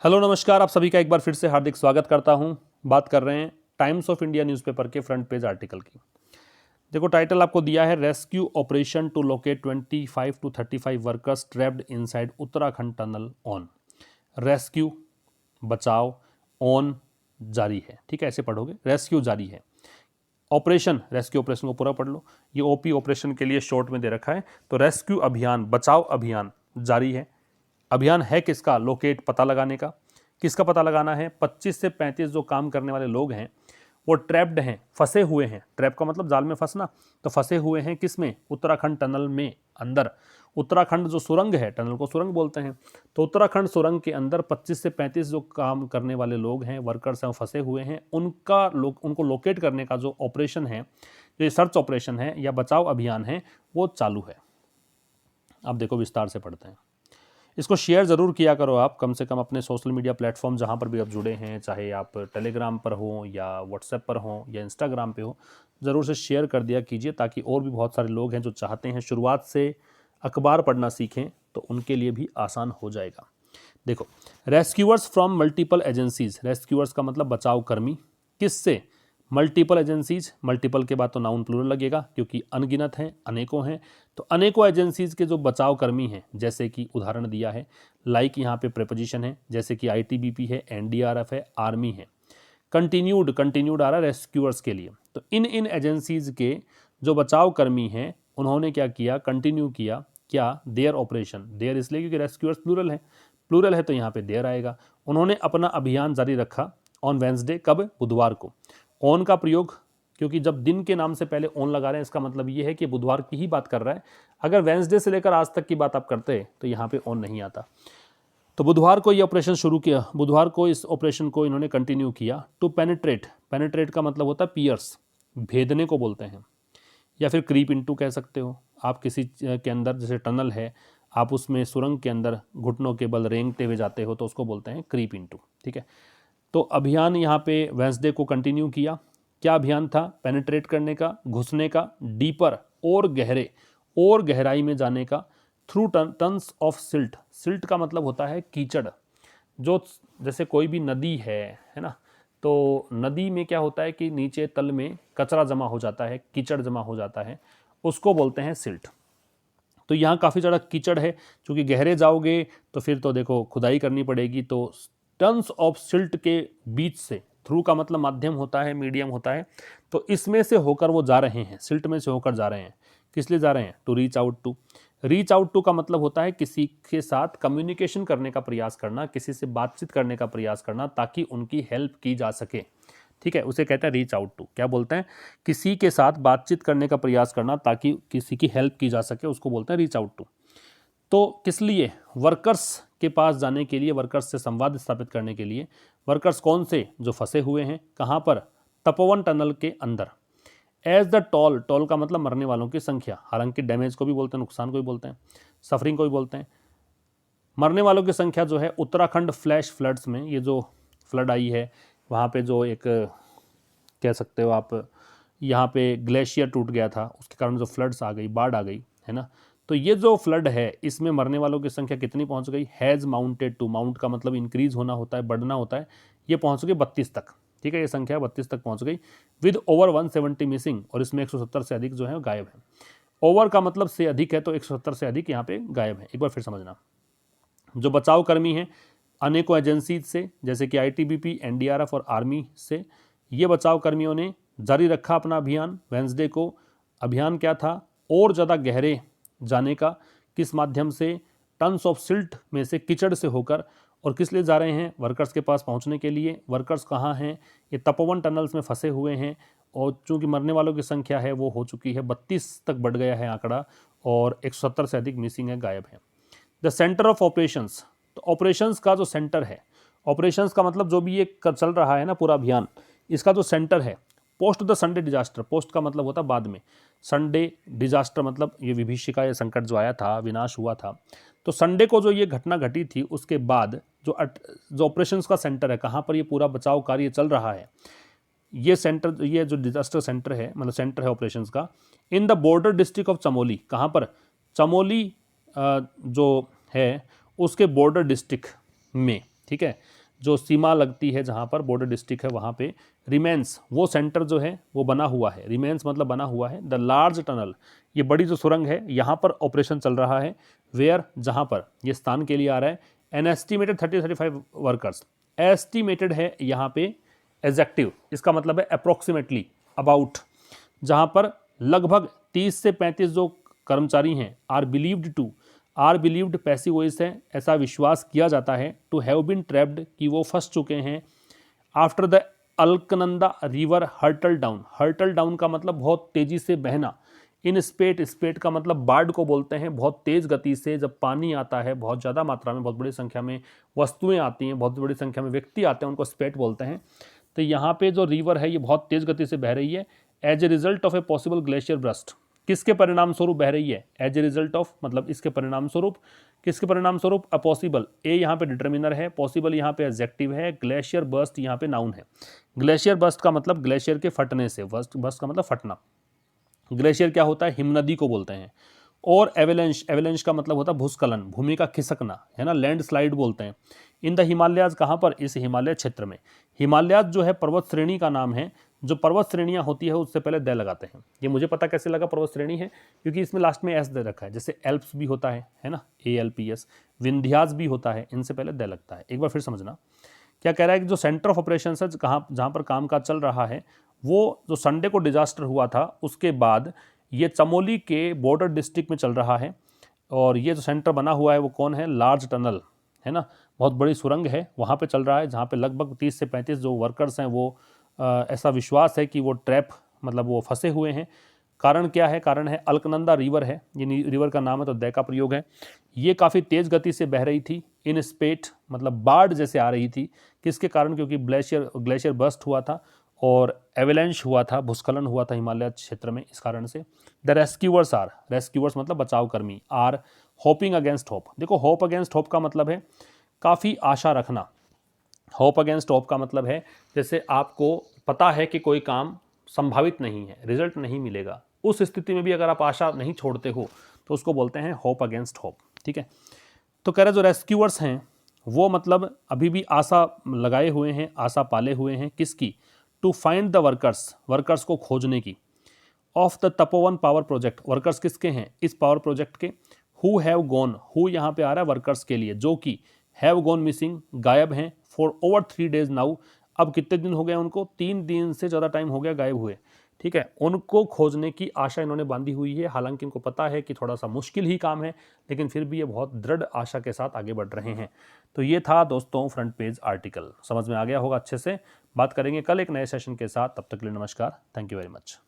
Hello नमस्कार, आप सभी का एक बार फिर से हार्दिक स्वागत करता हूं। बात कर रहे हैं टाइम्स ऑफ इंडिया न्यूज़पेपर के फ्रंट पेज आर्टिकल की। देखो, टाइटल आपको दिया है rescue operation to locate 25 to 35 workers trapped inside Uttarakhand tunnel on. Rescue बचाव, ऑन जारी है, ठीक है, ऐसे पढ़ोगे। रेस्क्यू जारी है, ऑपरेशन, रेस्क्यू ऑपरेशन को पूरा पढ़ लो। ये ओपी ऑपरेशन के लिए शॉर्ट में दे रखा है। तो रेस्क्यू अभियान, बचाव अभियान जारी है। अभियान है किसका? लोकेट, पता लगाने का। किसका पता लगाना है? 25 से 35 जो काम करने वाले लोग हैं वो ट्रैप्ड हैं, फंसे हुए हैं। ट्रैप का मतलब जाल में फंसना, तो फंसे हुए हैं किसमें? उत्तराखंड टनल में अंदर। उत्तराखंड जो सुरंग है, टनल को सुरंग बोलते हैं, तो उत्तराखंड सुरंग के अंदर 25 से 35 जो काम करने वाले लोग हैं, वर्कर्स हैं, फंसे हुए हैं। उनको लोकेट करने का जो ऑपरेशन है, जो सर्च ऑपरेशन है या बचाव अभियान है, वो चालू है। अब देखो, विस्तार से पढ़ते हैं। इसको शेयर ज़रूर किया करो आप, कम से कम अपने सोशल मीडिया प्लेटफॉर्म जहाँ पर भी आप जुड़े हैं, चाहे आप टेलीग्राम पर हो या व्हाट्सएप पर हो या इंस्टाग्राम पे हो, ज़रूर से शेयर कर दिया कीजिए, ताकि और भी बहुत सारे लोग हैं जो चाहते हैं शुरुआत से अखबार पढ़ना सीखें, तो उनके लिए भी आसान हो जाएगा। देखो, rescuers from multiple agencies, rescuers का मतलब बचाव कर्मी। किससे? मल्टीपल एजेंसीज, मल्टीपल के बाद तो नाउन प्लूरल लगेगा क्योंकि अनगिनत हैं, अनेकों हैं। तो अनेकों एजेंसीज के जो बचाव कर्मी हैं, जैसे कि उदाहरण दिया है, लाइक यहाँ पे प्रेपोजिशन है, जैसे कि आईटीबीपी है, एनडीआरएफ है, आर्मी है। कंटिन्यूड, कंटिन्यूड आ रहा है रेस्क्यूअर्स के लिए। तो इन एजेंसीज के जो बचाव कर्मी हैं, उन्होंने क्या किया? कंटिन्यू किया। क्या? Their operation. देयर इसलिए क्योंकि रेस्क्यूअर्स प्लूरल है, प्लूरल है तो यहाँ पे देयर आएगा। उन्होंने अपना अभियान जारी रखा ऑन वेंसडे, कब? बुधवार को। ऑन का प्रयोग, क्योंकि जब दिन के नाम से पहले ऑन लगा रहे हैं, इसका मतलब ये है कि बुधवार की ही बात कर रहा है। अगर वेंसडे से लेकर आज तक की बात आप करते तो यहाँ पे ऑन नहीं आता। तो बुधवार को ये ऑपरेशन शुरू किया, बुधवार को इस ऑपरेशन को इन्होंने कंटिन्यू किया। टू पेनिट्रेट, पेनिट्रेट का मतलब होता है पियर्स, भेदने को बोलते हैं, या फिर क्रीप इनटू कह सकते हो। आप किसी के अंदर, जैसे टनल है, आप उसमें सुरंग के अंदर घुटनों के बल रेंगते हुए जाते हो, तो उसको बोलते हैं क्रीप इनटू, ठीक है। तो अभियान यहाँ पे वेंसडे को कंटिन्यू किया। क्या अभियान था? पेनिट्रेट करने का, घुसने का, डीपर और गहरे, और गहराई में जाने का, through tons of silt. Silt का मतलब होता है कीचड़। जो जैसे कोई भी नदी है ना, तो नदी में क्या होता है कि नीचे तल में कचरा जमा हो जाता है, कीचड़ जमा हो जाता है, उसको बोलते हैं सिल्ट। तो यहाँ काफ़ी ज़्यादा कीचड़ है, क्योंकि गहरे जाओगे तो फिर तो देखो खुदाई करनी पड़ेगी। तो टन्स ऑफ सिल्ट के बीच से, थ्रू का मतलब माध्यम होता है, मीडियम होता है, तो इसमें से होकर वो जा रहे हैं, सिल्ट में से होकर जा रहे हैं। किस लिए जा रहे हैं? To reach out to. Reach out to का मतलब होता है किसी के साथ कम्युनिकेशन करने का प्रयास करना, किसी से बातचीत करने का प्रयास करना, ताकि उनकी हेल्प की जा सके, ठीक है, उसे कहते हैं रीच आउट टू। क्या बोलते हैं? किसी के साथ बातचीत करने का प्रयास करना ताकि किसी की हेल्प की जा सके, उसको बोलते हैं रीच आउट टू। तो किस लिए? वर्कर्स के पास जाने के लिए, वर्कर्स से संवाद स्थापित करने के लिए। वर्कर्स कौन से? जो फंसे हुए हैं। कहाँ पर? तपोवन टनल के अंदर। एज द टॉल, टॉल का मतलब मरने वालों की संख्या, हालांकि डैमेज को भी बोलते हैं, नुकसान को भी बोलते हैं, सफरिंग को भी बोलते हैं। मरने वालों की संख्या जो है उत्तराखंड फ्लैश फ्लड्स में, ये जो फ्लड आई है वहाँ पे, जो एक कह सकते हो आप, यहाँ पे ग्लेशियर टूट गया था, उसके कारण जो फ्लड्स आ गई, बाढ़ आ गई है ना, तो ये जो फ्लड है, इसमें मरने वालों की संख्या कितनी पहुँच गई? हैज़ माउंटेड टू, माउंट का मतलब इंक्रीज होना होता है, बढ़ना होता है, ये पहुँच गई 32 तक, ठीक है, ये संख्या 32 तक पहुँच गई। विद ओवर 170 मिसिंग, और इसमें 170 से अधिक जो है गायब है। ओवर का मतलब से अधिक है, तो 170 से अधिक यहाँ पे गायब है। एक बार फिर समझना, जो बचाव कर्मी हैं अनेकों एजेंसी से, जैसे कि आईटीबीपी, एनडीआरएफ और आर्मी से, ये बचाव कर्मियों ने जारी रखा अपना अभियान वेंसडे को। अभियान क्या था? और ज़्यादा गहरे जाने का। किस माध्यम से? टन्स ऑफ सिल्ट में से, कीचड़ से होकर। और किस लिए जा रहे हैं? वर्कर्स के पास पहुंचने के लिए। वर्कर्स कहाँ हैं? ये तपोवन टनल्स में फंसे हुए हैं, और चूंकि मरने वालों की संख्या है वो हो चुकी है 32 तक बढ़ गया है आंकड़ा, और 170 से अधिक मिसिंग है, गायब है। द सेंटर ऑफ ऑपरेशंस, तो ऑपरेशंस का जो सेंटर है, ऑपरेशंस का मतलब जो भी ये चल रहा है ना पूरा अभियान, इसका जो सेंटर है, post the Sunday disaster. Post का मतलब होता बाद में, संडे डिजास्टर मतलब ये विभीषिका, ये संकट जो आया था, विनाश हुआ था, तो संडे को जो ये घटना घटी थी, उसके बाद जो ऑपरेशंस का सेंटर है, कहाँ पर ये पूरा बचाव कार्य चल रहा है, ये सेंटर, ये जो डिजास्टर सेंटर है, मतलब सेंटर है ऑपरेशंस का, in the border district of Chamoli. कहाँ पर? चमोली जो है उसके बॉर्डर डिस्ट्रिक्ट में, ठीक है, जो सीमा लगती है जहाँ पर बॉर्डर डिस्ट्रिक्ट है वहाँ पे रिमेंस, वो सेंटर जो है वो बना हुआ है, रिमेंस मतलब बना हुआ है। द लार्ज टनल, ये बड़ी जो सुरंग है यहाँ पर ऑपरेशन चल रहा है। वेयर, जहाँ पर, ये स्थान के लिए आ रहा है। एन एस्टिमेटेड 30-35 वर्कर्स, एस्टिमेटेड है यहाँ पे, एग्जैक्टिव इसका मतलब है अप्रोक्सीमेटली, अबाउट, जहाँ पर लगभग 30 से 35 जो कर्मचारी हैं, आर बिलीव्ड पैसिव वॉइस है, ऐसा विश्वास किया जाता है, टू हैव बीन ट्रैप्ड, कि वो फंस चुके हैं, after the Alaknanda river hurtle down, hurtle down का मतलब बहुत तेजी से बहना, इन स्पेट, स्पेट का मतलब बाढ़ को बोलते हैं, बहुत तेज गति से जब पानी आता है, बहुत ज़्यादा मात्रा में, बहुत बड़ी संख्या में वस्तुएं आती हैं, बहुत बड़ी संख्या में व्यक्ति आते हैं, उनको स्पेट बोलते हैं। तो यहाँ पे जो रिवर है ये बहुत तेज गति से बह रही है, as a result of a possible glacier burst, किसके परिणाम स्वरूप बह रही है, एज ए रिजल्ट ऑफ मतलब इसके परिणाम स्वरूप, किसके परिणाम स्वरूप, अपॉसिबल, ए यहाँ पे डिटर्मिनर है, पॉसिबल यहाँ पे एडजेक्टिव है, ग्लेशियर बर्स्ट यहाँ पे नाउन है। ग्लेशियर बर्स्ट का मतलब ग्लेशियर के फटने से, बर्स्ट का मतलब फटना। ग्लेशियर क्या होता है, हिमनदी को बोलते हैं। और एवेलेंश, एवेलेंश का मतलब होता है भूस्खलन, भूमि का खिसकना, है ना, लैंडस्लाइड बोलते हैं। इन द हिमालयाज, कहाँ पर, इस हिमालय क्षेत्र में। हिमालयाज जो है पर्वत श्रेणी का नाम है, जो पर्वत श्रेणियाँ होती है उससे पहले दे लगाते हैं। ये मुझे पता कैसे लगा पर्वत श्रेणी है, क्योंकि इसमें लास्ट में एस दे रखा है, जैसे एल्प्स भी होता है ना, ALPS, विंध्यास भी होता है, इनसे पहले दे लगता है। एक बार फिर समझना, क्या कह रहा है कि जो सेंटर ऑफ ऑपरेशन है, जहाँ पर कामकाज चल रहा है, वो जो संडे को डिजास्टर हुआ था उसके बाद ये चमोली के बॉर्डर डिस्ट्रिक्ट में चल रहा है। और ये जो सेंटर बना हुआ है वो कौन है, लार्ज टनल, है ना, बहुत बड़ी सुरंग है, वहाँ पे चल रहा है, जहाँ पे लगभग 30 से 35 जो वर्कर्स हैं वो ऐसा विश्वास है कि वो ट्रैप, मतलब वो फंसे हुए हैं। कारण क्या है, कारण है अलकनंदा रिवर है, ये रिवर का नाम है, तो दै का प्रयोग है। ये काफ़ी तेज़ गति से बह रही थी, इन स्पेट मतलब बाढ़ जैसे आ रही थी, किसके कारण, क्योंकि ग्लेशियर बर्स्ट हुआ था और एवेलेंश हुआ था, भूस्खलन हुआ था हिमालय क्षेत्र में, इस कारण से। द रेस्क्यूअर्स आर, रेस्क्यूअर्स मतलब बचाव कर्मी, आर होपिंग अगेंस्ट होप। देखो होप अगेंस्ट होप का मतलब है काफ़ी आशा रखना। होप अगेंस्ट होप का मतलब है जैसे आपको पता है कि कोई काम संभावित नहीं है, रिजल्ट नहीं मिलेगा, उस स्थिति में भी अगर आप आशा नहीं छोड़ते हो तो उसको बोलते हैं होप अगेंस्ट होप। ठीक है, तो कह रहे जो रेस्क्यूअर्स हैं वो मतलब अभी भी आशा लगाए हुए हैं, आशा पाले हुए हैं, किसकी, to find the workers, workers को खोजने की, of the Tapovan power project, workers किसके हैं, इस पावर प्रोजेक्ट के, हु हैव गॉन, हु यहाँ पे आ रहा है वर्कर्स के लिए, जो कि हैव गॉन मिसिंग, गायब हैं, फॉर ओवर 3 days नाउ, अब कितने दिन हो गए उनको, 3 दिन से ज़्यादा टाइम हो गया गायब हुए। ठीक है, उनको खोजने की आशा इन्होंने बांधी हुई है, हालांकि इनको पता है कि थोड़ा सा मुश्किल ही काम है, लेकिन फिर भी ये बहुत दृढ़ आशा के साथ आगे बढ़ रहे हैं। तो ये था दोस्तों फ्रंट पेज आर्टिकल, समझ में आ गया होगा अच्छे से। बात करेंगे कल एक नए सेशन के साथ, तब तक के लिए नमस्कार, थैंक यू वेरी मच।